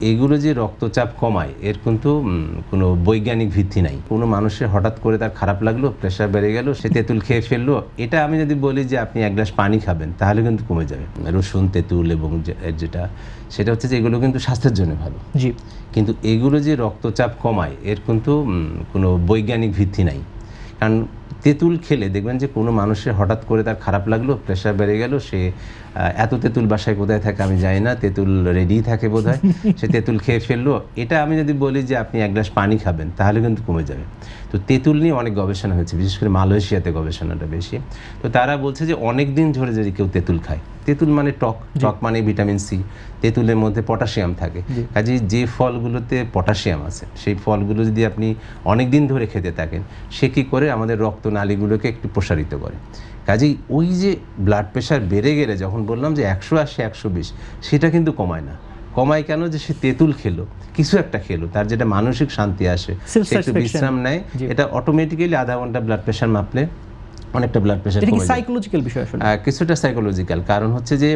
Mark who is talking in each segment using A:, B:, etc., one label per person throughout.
A: এগুলো যে রক্তচাপ কমায় এর কিন্তু কোনো বৈজ্ঞানিক ভিত্তি নাই। কোনো মানুষের হঠাৎ করে তার খারাপ লাগলো, প্রেশার বেড়ে গেল, সে তেঁতুল খেয়ে ফেললো, এটা আমি যদি বলি যে আপনি এক গ্লাস পানি খাবেন তাহলে কিন্তু কমে যাবে। রসুন, তেঁতুল এবং যেটা সেটা হচ্ছে যে এগুলো কিন্তু স্বাস্থ্যের জন্য ভালো।
B: জি।
A: কিন্তু এগুলো যে রক্তচাপ কমায় এর কিন্তু কোনো বৈজ্ঞানিক ভিত্তি নাই। কারণ তেঁতুল খেলে দেখবেন যে কোনো মানুষের হঠাৎ করে তার খারাপ লাগলো, প্রেশার বেড়ে গেল, সে এত তেঁতুল বাসায় কোথায় থাকে আমি জানি না, তেঁতুল রেডি থাকে বোধহয়, সে তেঁতুল খেয়ে ফেললো, এটা আমি যদি বলি যে আপনি এক গ্লাস পানি খাবেন তাহলে কিন্তু কমে যাবে। তো তেঁতুল নিয়ে অনেক গবেষণা হয়েছে, বিশেষ করে মালয়েশিয়াতে গবেষণাটা বেশি। তো তারা বলছে যে অনেক দিন ধরে যদি কেউ তেঁতুল খায়, তেঁতুল মানে টক মানে ভিটামিন সি, তেঁতুলের মধ্যে পটাশিয়াম থাকে, কাজেই যে ফলগুলোতে পটাশিয়াম আছে সেই ফলগুলো যদি আপনি অনেক দিন ধরে খেতে থাকেন, সে কী করে আমাদের রক্তনালীগুলোকে একটু প্রসারিত করে। কাজেই ওই যে ব্লাড প্রেশার বেড়ে গেলে যখন বললাম যে 180 120, সেটা কিন্তু কমায় না। কমায় কেন? যে সে তেঁতুল খেলো, কিছু একটা খেলো, তার যেটা মানসিক শান্তি আসে, সে একটু বিশ্রাম নেয়, এটা অটোমেটিক্যালি আধা ঘন্টা ব্লাড প্রেশার মাপলে অনেকটা ব্লাড প্রেশার কমে যায়।
B: সাইকোলজিক্যাল বিষয় আসলে
A: কিছুটা সাইকোলজিক্যাল, কারণ হচ্ছে যে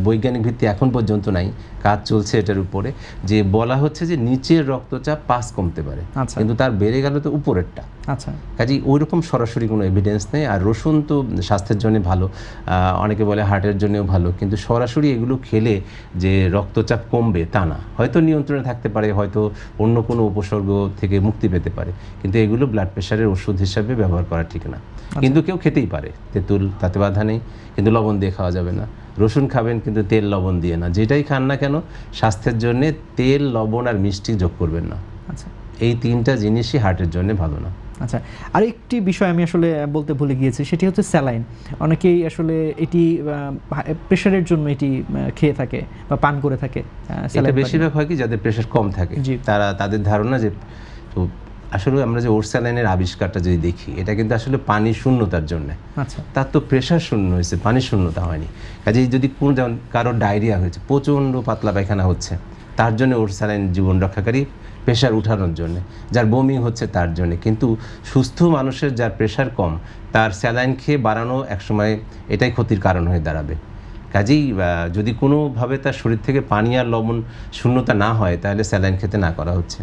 A: বৈজ্ঞানিক ভিত্তি এখন পর্যন্ত নাই, কাজ চলছে এটার উপরে, যে বলা হচ্ছে যে নিচের রক্তচাপ 5 কমতে পারে, কিন্তু তার বেড়ে গেল তো উপরেরটা।
B: আচ্ছা,
A: কাজেই ওই রকম সরাসরি কোনো এভিডেন্স নেই। আর রসুন তো স্বাস্থ্যের জন্য ভালো, অনেকে বলে হার্টের জন্যও ভালো, কিন্তু সরাসরি এগুলো খেলে যে রক্তচাপ কমবে তা না। হয়তো নিয়ন্ত্রণে থাকতে পারে, হয়তো অন্য কোনো উপসর্গ থেকে মুক্তি পেতে পারে, কিন্তু এগুলো ব্লাড প্রেশারের ওষুধ হিসাবে ব্যবহার করা ঠিক না। কিন্তু কেউ খেতেই পারে তেঁতুল, তাতে বাধা নেই, কিন্তু লবণ দিয়ে খাওয়া যাবে না। রসুন খাবেন কিন্তু তেল লবণ দিয়ে না। যেটাই খান না কেন স্বাস্থ্যের জন্যে তেল, লবণ আর মিষ্টি যোগ করবেন না।
B: আচ্ছা,
A: এই 3টা জিনিসই হার্টের জন্য ভালো না।
B: আচ্ছা, আরেকটি বিষয় আমি আসলে বলতে ভুলে গিয়েছি, সেটি হচ্ছে স্যালাইন। অনেকেই আসলে এটি প্রেশারের জন্য এটি খেয়ে থাকে বা পান করে থাকে।
A: এটা বেশিরভাগ হয় কি, যাদের প্রেশার কম থাকে তাদের ধারণা যে, তো আসলে আমরা যে ওরস্যালাইনের আবিষ্কারটা যদি দেখি, এটা কিন্তু আসলে পানি শূন্যতার জন্য।
B: আচ্ছা,
A: তার তো প্রেশার শূন্য হয়েছে, পানি শূন্যতা হয়নি। কাজেই যদি কোনো যেমন কারো ডায়রিয়া হয়েছে, প্রচণ্ড পাতলা পায়খানা হচ্ছে, তার জন্য ওরস্যালাইন জীবন রক্ষাকারী, প্রেশার উঠানোর জন্য। যার বমি হচ্ছে তার জন্য। কিন্তু সুস্থ মানুষের যার প্রেশার কম, তার স্যালাইন খেয়ে বাড়ানো একসময় এটাই ক্ষতির কারণ হয়ে দাঁড়াবে। কাজেই যদি কোনোভাবে তার শরীর থেকে পানি আর লবণ শূন্যতা না হয়, তাহলে স্যালাইন খেতে না করা হচ্ছে।